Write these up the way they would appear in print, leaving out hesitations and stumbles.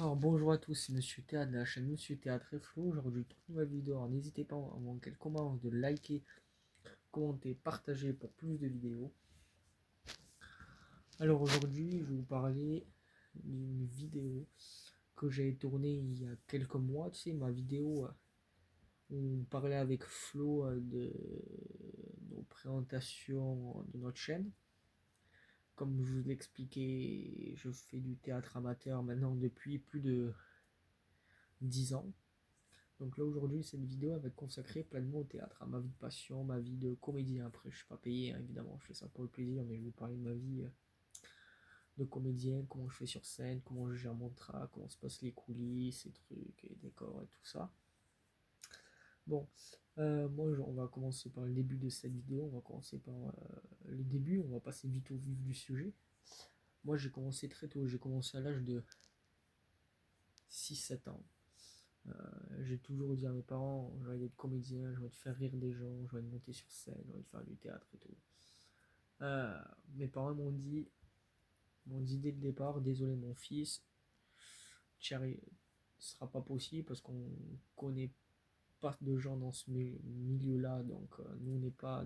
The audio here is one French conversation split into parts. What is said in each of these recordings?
Alors bonjour à tous, c'est Monsieur Théâtre de la chaîne Monsieur Théâtre et Flo. Aujourd'hui, toute nouvelle vidéo. Alors n'hésitez pas avant qu'elle commence de liker, commenter, partager pour plus de vidéos. Alors aujourd'hui, je vais vous parler d'une vidéo que j'ai tournée il y a quelques mois. Tu sais, ma vidéo où on parlait avec Flo de nos présentations de notre chaîne. Comme je vous l'expliquais, je fais du théâtre amateur maintenant depuis plus de 10 ans. Donc là aujourd'hui cette vidéo elle va être consacrée pleinement au théâtre, à ma vie de passion, ma vie de comédien. Après je suis pas payé hein, évidemment, je fais ça pour le plaisir, mais je vais vous parler de ma vie de comédien, comment je fais sur scène, comment je gère mon track, comment se passent les coulisses, les trucs, les décors et tout ça. Bon, on va commencer par le début de cette vidéo, on va commencer par le début, on va passer vite au vif du sujet. Moi j'ai commencé très tôt, j'ai commencé à l'âge de 6-7 ans. J'ai toujours dit à mes parents, j'ai envie d'être comédien, j'ai envie de faire rire des gens, j'ai envie de monter sur scène, j'ai envie de faire du théâtre et tout. Mes parents m'ont dit dès le départ, désolé mon fils, ce sera pas possible parce qu'on connaît pas de gens dans ce milieu-là, donc nous on n'est pas,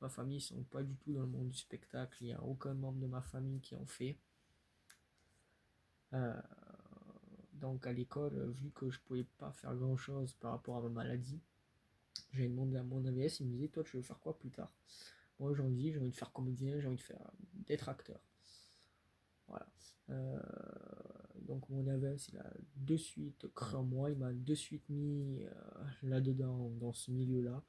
ma famille ils sont pas du tout dans le monde du spectacle, il n'y a aucun membre de ma famille qui en fait. Euh, donc à l'école, vu que je pouvais pas faire grand chose par rapport à ma maladie, j'ai demandé à mon AVS, il me disait toi tu veux faire quoi plus tard. Moi aujourd'hui j'ai envie de faire comédien, j'ai envie de faire d'être acteur. Voilà. Euh, donc mon AVS il a de suite cru en moi, il m'a de suite mis là-dedans, dans ce milieu-là.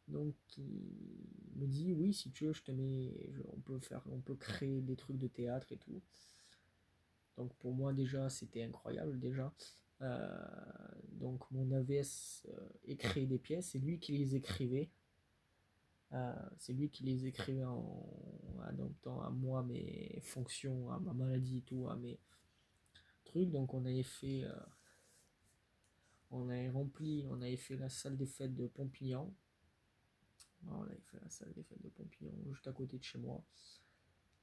Donc il me dit oui si tu veux je te mets, on peut créer des trucs de théâtre et tout. Donc pour moi déjà c'était incroyable déjà. Euh, donc mon AVS écrit des pièces, c'est lui qui les écrivait. C'est lui qui les écrivait en adoptant à moi mes fonctions, à ma maladie et tout, à mes trucs. Donc on avait rempli, on avait fait la salle des fêtes de Pompignan. On avait fait la salle des fêtes de Pompignan, juste à côté de chez moi.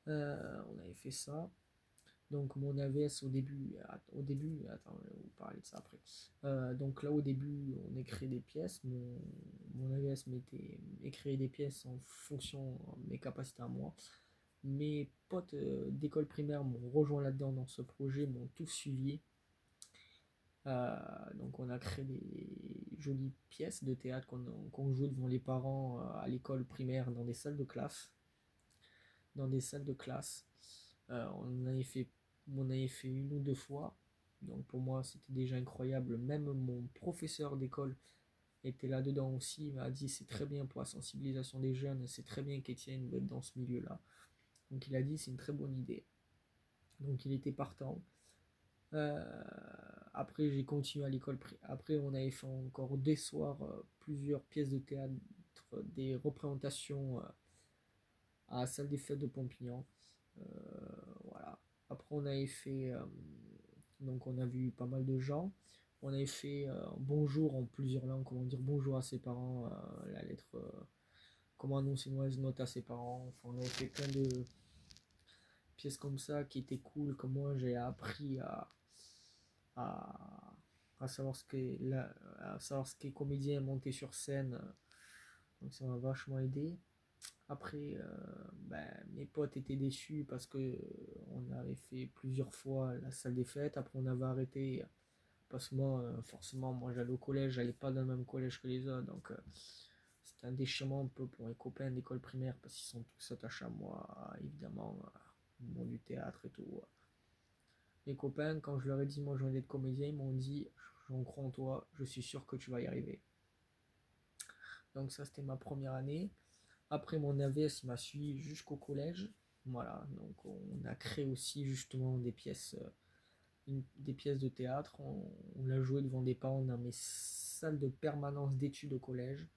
On avait fait ça. Donc mon AVS attends, je vais vous parler de ça après. Donc là au début, on écrit des pièces. Mon AVS m'était écrit des pièces en fonction de mes capacités à moi. Mes potes d'école primaire m'ont rejoint là-dedans dans ce projet, m'ont tous suivi. Donc on a créé des jolies pièces de théâtre qu'on jouait devant les parents à l'école primaire dans des salles de classe. Dans des salles de classe. On avait fait une ou deux fois. Donc pour moi c'était déjà incroyable. Même mon professeur d'école était là-dedans aussi. Il m'a dit c'est très bien pour la sensibilisation des jeunes, c'est très bien qu'Étienne être dans ce milieu-là. Donc il a dit c'est une très bonne idée. Donc il était partant. Euh, Après j'ai continué à l'école. Après on avait fait encore des soirs, plusieurs pièces de théâtre, des représentations à la salle des fêtes de Pompignan. Euh, voilà. Après on avait fait, donc on a vu pas mal de gens. On avait fait bonjour en plusieurs langues, comment dire bonjour à ses parents, la lettre, comment annoncer une mauvaise note à ses parents. Enfin, on avait fait plein de pièces comme ça qui étaient cool, comme moi j'ai appris à, à savoir à savoir ce qu'est comédien, monter sur scène. Donc ça m'a vachement aidé. Après, mes potes étaient déçus parce que on avait fait plusieurs fois la salle des fêtes. Après, on avait arrêté parce que moi, forcément, moi j'allais au collège, j'allais pas dans le même collège que les autres. Donc, c'était un déchirement un peu pour mes copains d'école primaire parce qu'ils sont tous attachés à moi, évidemment, au monde du théâtre et tout. Les copains, quand je leur ai dit, moi, je venais d'être comédien, ils m'ont dit, j'en crois en toi, je suis sûr que tu vas y arriver. Donc, ça, c'était ma première année. Après mon AVS, il m'a suivi jusqu'au collège. Voilà, donc on a créé aussi justement des pièces de théâtre. On l'a joué devant des parents dans mes salles de permanence d'études au collège.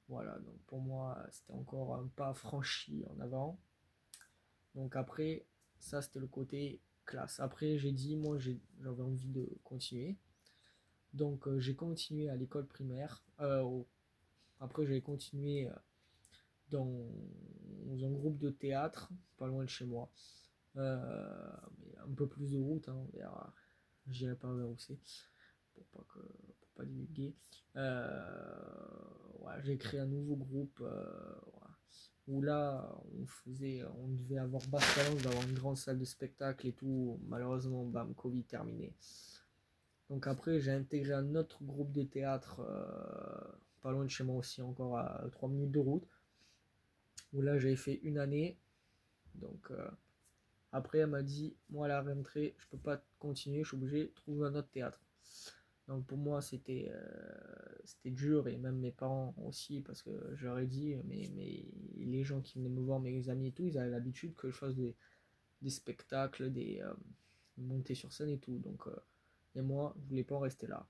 Voilà, donc pour moi, c'était encore un pas franchi en avant. Donc après, ça c'était le côté classe. Après, j'ai dit, moi j'avais envie de continuer. Donc j'ai continué à l'école primaire. Après, j'ai continué dans un groupe de théâtre, pas loin de chez moi. Un peu plus de route, hein, vers je dirais pas vers où c'est, pour pas divulguer. Ouais, j'ai créé un nouveau groupe ouais, où là, on devait avoir basse talence d'avoir une grande salle de spectacle et tout. Malheureusement, bam, Covid terminé. Donc après, j'ai intégré un autre groupe de théâtre, pas loin de chez moi aussi, encore à 3 minutes de route, où là, j'avais fait une année. Donc après, elle m'a dit, moi, à la rentrée, je peux pas continuer, je suis obligé de trouver un autre théâtre. Donc pour moi, c'était dur, et même mes parents aussi, parce que je leur ai dit, mais les gens qui venaient me voir, mes amis et tout, ils avaient l'habitude que je fasse des spectacles, montées sur scène et tout. Donc, et moi, je voulais pas en rester là.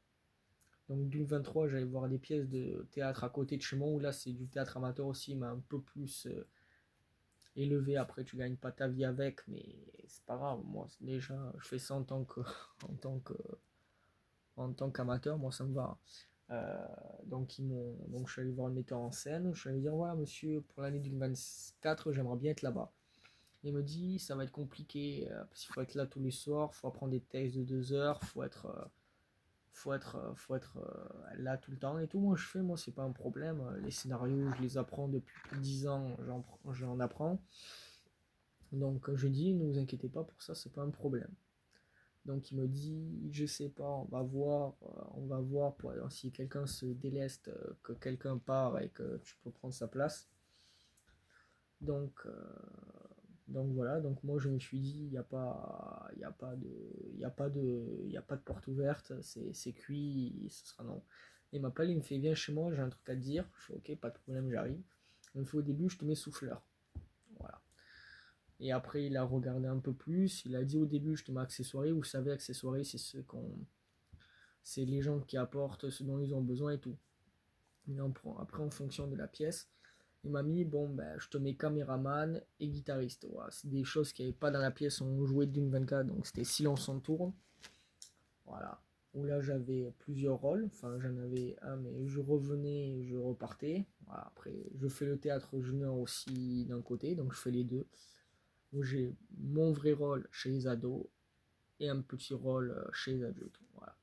Donc du 23, j'allais voir des pièces de théâtre à côté de chez moi, où là, c'est du théâtre amateur aussi, mais un peu plus élevé. Après, tu gagnes pas ta vie avec, mais c'est pas grave. Moi, déjà, je fais ça en tant que, en tant qu'amateur, moi, ça me va. Euh, donc je suis allé voir le metteur en scène, je suis allé dire, voilà, monsieur, pour l'année 2024, j'aimerais bien être là-bas. Il me dit, ça va être compliqué, parce qu'il faut être là tous les soirs, il faut apprendre des textes de 2 heures, faut être là tout le temps et tout. Moi, moi, c'est pas un problème. Les scénarios, je les apprends depuis plus de 10 ans, j'en apprends. Donc, je dis, ne vous inquiétez pas pour ça, c'est pas un problème. Donc, il me dit, je sais pas, on va voir si quelqu'un se déleste, que quelqu'un part et que tu peux prendre sa place. Donc, voilà, donc moi je me suis dit, il y a pas de porte ouverte, c'est cuit, ce sera non. Il m'appelle, il me fait, viens chez moi, j'ai un truc à te dire. Je fais, ok, pas de problème, j'arrive. Il me fait, au début, je te mets souffleur. Voilà. Et après, il a regardé un peu plus, il a dit, au début, je te mets accessoiriste. Vous savez, accessoiriste, c'est les gens qui apportent ce dont ils ont besoin et tout. Mais on prend après en fonction de la pièce. Il m'a mis, bon, ben, je te mets caméraman et guitariste. Voilà, c'est des choses qu'il n'y avait pas dans la pièce. On jouait d'une 24, donc c'était silence en tourne. Voilà. Où là, j'avais plusieurs rôles. Enfin, j'en avais un, mais je revenais et je repartais. Voilà. Après, je fais le théâtre junior aussi d'un côté, donc je fais les deux. Où j'ai mon vrai rôle chez les ados et un petit rôle chez les adultes. Voilà.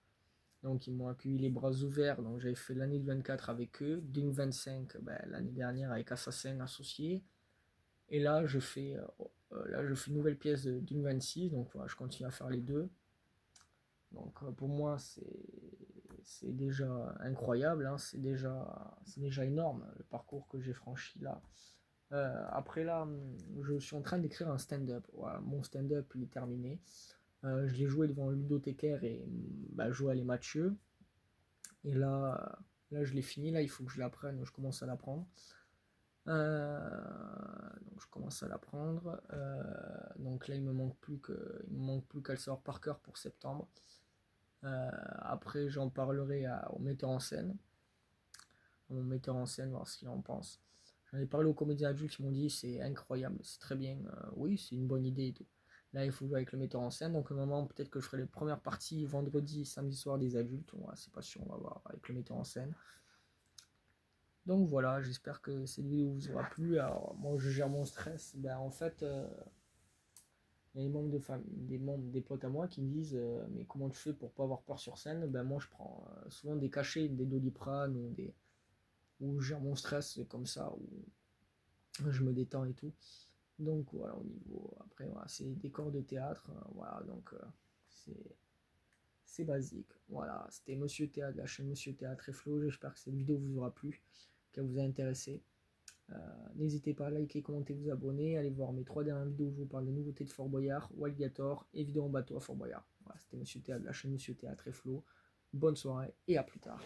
Donc ils m'ont accueilli les bras ouverts. Donc j'avais fait l'année 24 avec eux, 2025 ben, l'année dernière avec Assassin associé. Et là je fais une nouvelle pièce de 2026. Donc voilà, je continue à faire les deux. Donc pour moi c'est déjà incroyable, hein, c'est déjà énorme le parcours que j'ai franchi là. Après là, je suis en train d'écrire un stand-up. Voilà, mon stand-up il est terminé. Je l'ai joué devant ludothécaire et bah, Joël et Mathieu. Et là, je l'ai fini. Là, il faut que je l'apprenne. Je commence à l'apprendre. Donc, je commence à l'apprendre. Donc là, il me manque plus qu'elle sort par cœur pour septembre. Après, j'en parlerai au metteur en scène. À mon metteur en scène, voir ce qu'il en pense. J'en ai parlé aux comédiens adultes, ils m'ont dit c'est incroyable, c'est très bien. Oui, c'est une bonne idée et tout. Là, il faut jouer avec le metteur en scène. Donc, au moment, peut-être que je ferai les premières parties vendredi, samedi soir des adultes. Ouais, c'est pas sûr, on va voir avec le metteur en scène. Donc voilà, j'espère que cette vidéo vous aura plu. Alors, moi, je gère mon stress. Ben, en fait, il y a des membres de famille, des potes à moi qui me disent mais comment tu fais pour pas avoir peur sur scène? Ben, moi, je prends souvent des cachets, des Doliprane ou je gère mon stress comme ça, où je me détends et tout. Donc voilà, au niveau. Après, voilà, c'est des corps de théâtre. Voilà, donc c'est c'est basique. Voilà, c'était Monsieur Théâtre, la chaîne Monsieur Théâtre et Flo. J'espère que cette vidéo vous aura plu, qu'elle vous a intéressé. Euh, N'hésitez pas à liker, commenter, vous abonner. Allez voir mes 3 dernières vidéos où je vous parle des nouveautés de Fort Boyard, Walgator et vidéo en bateau à Fort Boyard. Voilà, c'était Monsieur Théâtre, la chaîne Monsieur Théâtre et Flo. Bonne soirée et à plus tard.